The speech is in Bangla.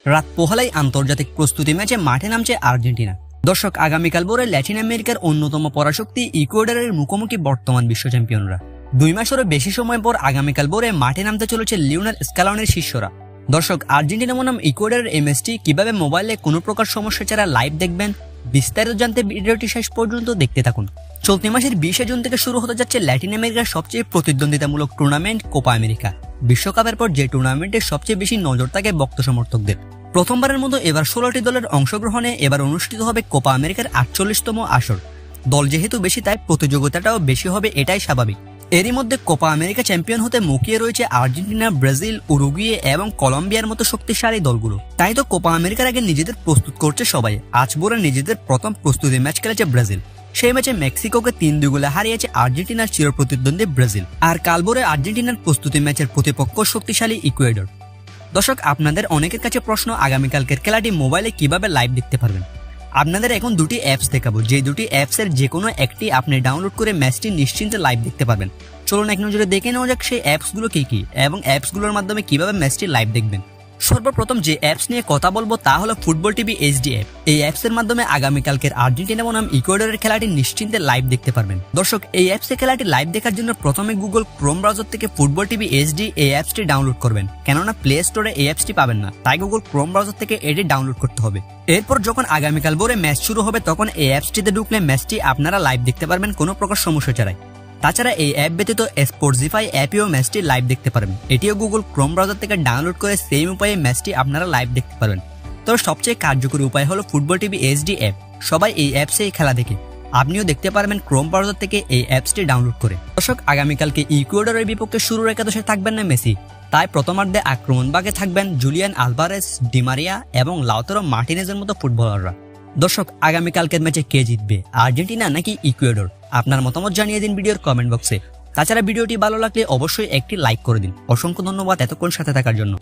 রাত পোহালাই আন্তর্জাতিক প্রস্তুতি ম্যাচে মাঠে নামছে আর্জেন্টিনা। দর্শক, আগামীকাল ভোরে ল্যাটিন আমেরিকার অন্যতম পরাশক্তি ইকুয়েডরের মুখোমুখি বর্তমান বিশ্ব চ্যাম্পিয়নরা। 2 মাসেরও বেশি সময় পর আগামীকাল ভোরে মাঠে নামতে চলেছে লিওনেল স্ক্যালোনির শিষ্যরা। দর্শক, আর্জেন্টিনা বনাম ইকুয়েডরের এই ম্যাচটি কিভাবে মোবাইলে কোনো প্রকার সমস্যা ছাড়া লাইভ দেখবেন, বিস্তারিত জানতে ভিডিওটি শেষ পর্যন্ত দেখতে থাকুন। চলতি মাসের 20 জুন থেকে শুরু হতে যাচ্ছে ল্যাটিন আমেরিকার সবচেয়ে প্রতিদ্বন্দ্বিতামূলক টুর্নামেন্ট কোপা আমেরিকা। বিশ্বকাপের পর যে টুর্নামেন্টে সবচেয়ে বেশি নজর থাকে ভক্ত সমর্থকদের। প্রথমবারের মতো এবার 16টি দলের অংশগ্রহণে এবার অনুষ্ঠিত হবে কোপা আমেরিকার 48তম আসর। দল যেহেতু বেশি, তাই প্রতিযোগিতাটাও বেশি হবে, এটাই স্বাভাবিক। এরই মধ্যে কোপা আমেরিকা চ্যাম্পিয়ন হতে মুখিয়ে রয়েছে আর্জেন্টিনা, ব্রাজিল, উরুগুয়ে এবং কলম্বিয়ার মতো শক্তিশালী দলগুলো। তাই তো কোপা আমেরিকার আগে নিজেদের প্রস্তুত করছে সবাই। আজ ভোরে নিজেদের প্রথম প্রস্তুতি ম্যাচ খেলেছে ব্রাজিল। সেই ম্যাচে মেক্সিকোকে 3-2 গোলে হারিয়েছে আর্জেন্টিনার চিরপ্রতিদ্বন্দ্বী ব্রাজিল। আর কাল ভোরে আর্জেন্টিনার প্রস্তুতি ম্যাচের প্রতিপক্ষ শক্তিশালী ইকুয়েডর। দর্শক, আপনাদের অনেকের কাছে প্রশ্ন, আগামীকালকের খেলাটি মোবাইলে কিভাবে লাইভ দেখতে পারবেন। আপনাদের এখন দুটি অ্যাপস দেখাবো, যে দুটি অ্যাপসের যে কোনো একটি আপনি ডাউনলোড করে ম্যাচটি নিশ্চিন্তে লাইভ দেখতে পারবেন। চলুন এক নজরে দেখে নেওয়া যাক সেই অ্যাপসগুলো কি এবং অ্যাপসগুলোর মাধ্যমে কিভাবে ম্যাচটি লাইভ দেখবেন। সর্বপ্রথম যে অ্যাপস নিয়ে কথা বলবো তা হলো ফুটবল টিভি এইচডি অ্যাপ। এই অ্যাপসের মাধ্যমে আগামীকালকের আর্জেন্টিনা বনাম ইকুয়েডরের খেলাটি নিশ্চিন্তে লাইভ দেখতে পারবেন। দর্শক, এই অ্যাপসে খেলাটি লাইভ দেখার জন্য প্রথমে গুগল ক্রোম ব্রাউজার থেকে ফুটবল টিভি এইচডি এই অ্যাপসটি ডাউনলোড করবেন। কেননা প্লে স্টোরে এই অ্যাপসটি পাবেন না, তাই গুগল ক্রোম ব্রাউজার থেকে এটি ডাউনলোড করতে হবে। এরপর যখন আগামীকাল ভোরে ম্যাচ শুরু হবে, তখন এই অ্যাপসটিতে ঢুকলে ম্যাচটি আপনারা লাইভ দেখতে পারবেন কোনো প্রকার সমস্যা ছাড়াই। তাছাড়া এই অ্যাপ ব্যতীত স্পোর্টিফাই অ্যাপেও ম্যাচটি লাইভ দেখতে পারবেন। এটিও গুগল ক্রোম ব্রাউজার থেকে ডাউনলোড করে সেম উপায়ে ম্যাচটি আপনারা লাইভ দেখতে পারবেন। তবে সবচেয়ে কার্যকরী উপায় হলো ফুটবল টিভি এইচডি অ্যাপ। সবাই এই অ্যাপসেই খেলা দেখে, আপনিও দেখতে পারবেন ক্রোম ব্রাউজার থেকে এই অ্যাপসটি ডাউনলোড করে। দর্শক, আগামীকালকে ইকুয়েডরের বিপক্ষে শুরুর একাদশে থাকবেন না মেসি, তাই প্রথমার্ধে আক্রমণভাগে থাকবেন জুলিয়ান আলভারেজ, ডিমারিয়া এবং লাউতারো মার্টিনেজের মতো ফুটবলাররা। দর্শক, আগামীকালকের ম্যাচে কে জিতবে, আর্জেন্টিনা নাকি ইকুয়েডর? আপনার মতামত জানিয়ে দিন ভিডিওর কমেন্ট বক্সে। তাছাড়া ভিডিওটি ভালো লাগলে অবশ্যই একটি লাইক করে দিন। অসংখ্য ধন্যবাদ এতক্ষণ সাথে থাকার জন্য।